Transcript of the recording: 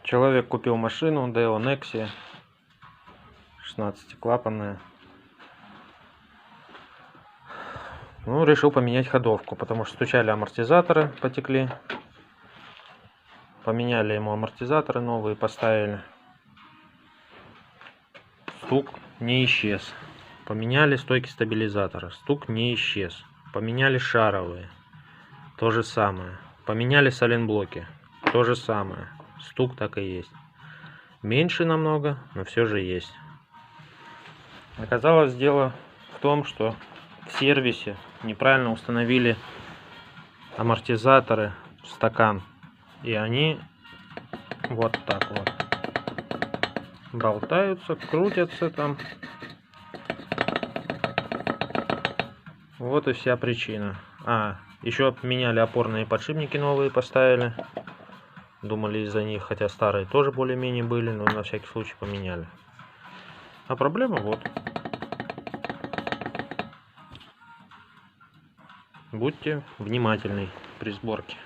Человек купил машину Deo Nexia 16-клапанная. Ну, решил поменять ходовку, потому что стучали амортизаторы, потекли. Поменяли ему амортизаторы новые, поставили. Стук не исчез. Поменяли стойки стабилизатора, стук не исчез. Поменяли шаровые, то же самое. Поменяли сайлентблоки, то же самое. Стук так и есть. Меньше намного, но все же есть. Оказалось, дело в том, что в сервисе неправильно установили амортизаторы в стакан. И они вот так вот болтаются, крутятся там. Вот и вся причина. Еще меняли опорные подшипники, новые поставили. Думали из-за них, хотя старые тоже более-менее были, но на всякий случай поменяли. А проблема вот. Будьте внимательны при сборке.